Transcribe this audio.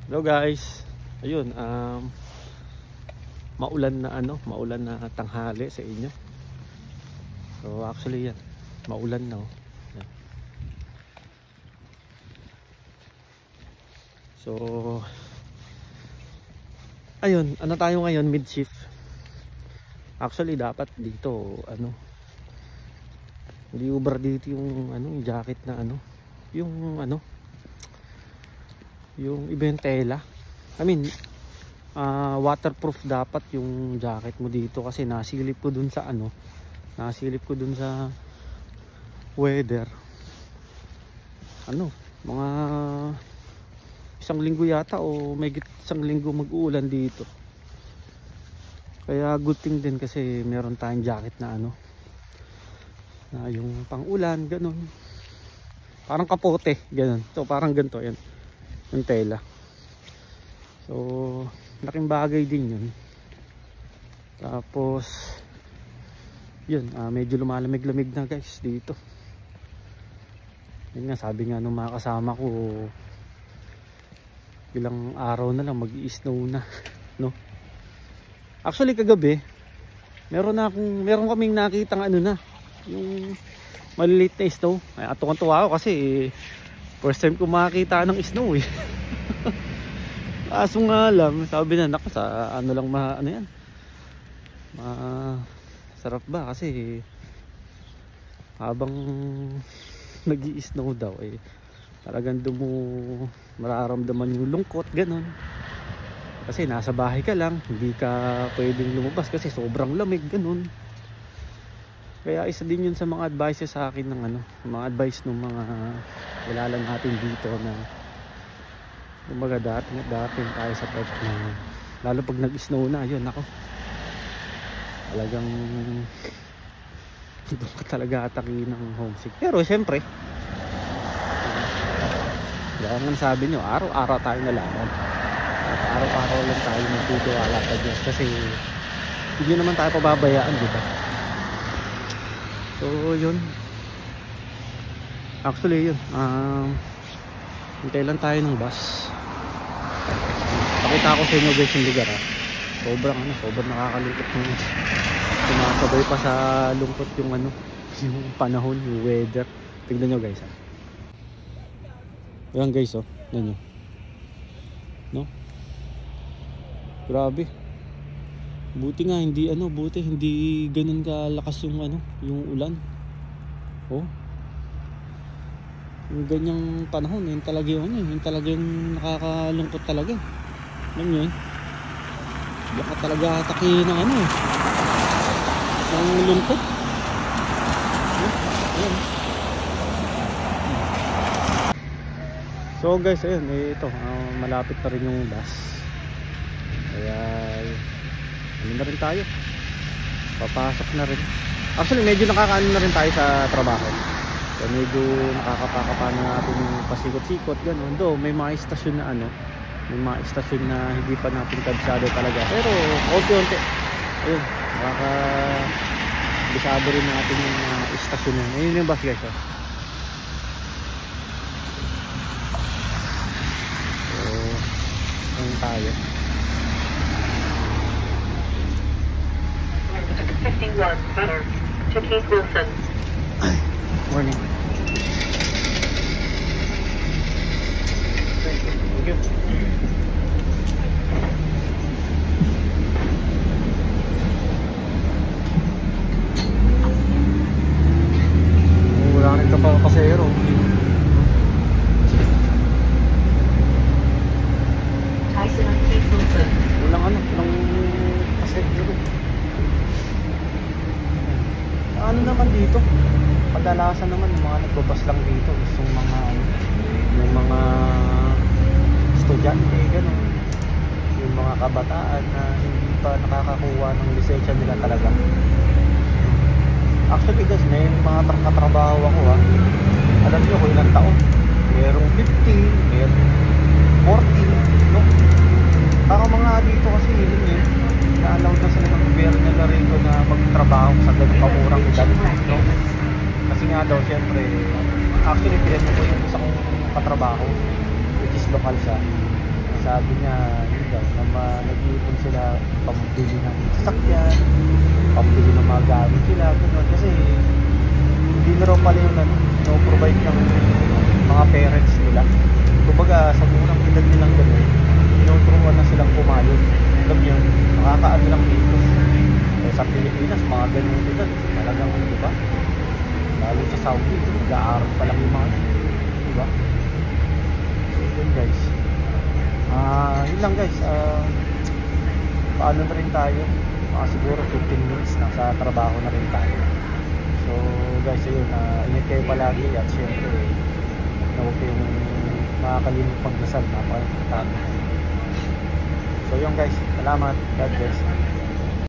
Hello guys. Ayun, maulan na tanghali sa inyo. So actually yan, maulan na. Yan. So ayun, tayo ngayon, mid shift. Actually dapat dito hindi uber dito yung yung jacket na yung ibentela. I mean, waterproof dapat yung jacket mo dito kasi nasilip ko dun sa weather. Mga isang linggo yata o may isang linggo mag-uulan dito. Kaya good thing din kasi meron tayong jacket na na yung pang-ulan, ganun. Parang kapote, ganun. So parang ganito yan. Yung tela. So laking bagay din yun. Tapos yun, medyo lumalamig-lamig na guys dito. Yun nga, sabi nga nung mga kasama ko, ilang araw na lang mag-i-snow na, no? Actually kagabi meron kaming nakitang yung maliliit na snow. Ay, tuwa ako kasi first time ko makakita ng snow eh. Kaso nga lang, sabi na nako sa lang yan. Sarap ba kasi habang nag-i-snow daw talagang doon mo mararamdaman yung lungkot, ganun. Kasi nasa bahay ka lang, hindi ka pwedeng lumabas kasi sobrang lamig, ganun. Kaya isa din yun sa mga advices sa akin ng mga advice ng mga kilala natin dito na umaga dati tayo sa part na lalo pag nag-snow na, yun ako. Talagang doon ka talaga ataki ng homesick. Pero syempre, kaya sabi nyo, araw-araw tayo nalaman. Araw-araw lang tayo magtitiwala sa Diyos kasi hindi naman tayo pababayaan, di ba? So yun, actually yun, hintay lang tayo ng bus. Pakita ko sa inyo guys yung lugar sobrang nakakalungkot yung sumasabay pa sa lungkot yung yung panahon, yung weather. Tignan nyo guys Ayan guys, tignan nyo, no? Grabe. Buti nga hindi hindi ganun kalakas yung yung ulan. Yung ganyang panahon, yun talaga yung talagang nakakalungkot talaga. Alam nyo baka talaga atake ng ng lungkot. Ayan. So guys, ayun, ito malapit pa rin yung bus. Kaya na rin tayo, papasok na rin. Actually medyo nakakaano na rin tayo sa trabaho. So medyo nakakapakapa na natin yung pasikot-sikot, gano'n. Though may mga istasyon na may mga istasyon na hindi pa natin kabisado talaga, pero konti-unti ayun, nakakabisado rin natin yung mga istasyon na ayun yung bus guys. So ayun tayo. 51 better to Keith Wilson. Morning. Thank you. Wala rin ka pa pasero. Tyson and Keith Wilson. Walang pasero. Naman dito, kadalasan naman yung mga nagbabas lang dito, gustong yung mga estudyante, gano'n, yung mga kabataan na hindi pa nakakakuha ng lisensya nila talaga. Actually guys, may mga katrabaho ako alam nyo kung ilang taon, merong 15, merong 14, no? Para mga dito kasi na-allow na sila ng gobyerno na rin na magtrabaho sa ganung kamurang edad, no? Kasi nga daw syempre, actually pinag ko yung isa kong katrabaho which is lokal siya. sabi niya yun daw nag-iipon sila pambili ng sasakyan, pambili ng mga gamit nila gano'n, kasi hindi na raw pala yung no-provide ng mga parents nila. Kumbaga sa murang edad nilang gano'n, tinuturuan na silang pumayod. Alam yun, nakakaano lang dito. Eh, sa Pilipinas mga ganyan edad talagang, di ba, lalo sa Saudi nag-aaral pa lang yung mga, di ba? Yun guys, yun lang guys. Paano na rin tayo, siguro 15 minutes nasa trabaho na rin tayo. So guys, ayun, ingat kayo palagi at syempre huwag kayong makakalimut pagdasal, napakalimutan. So yun guys, salamat, God bless.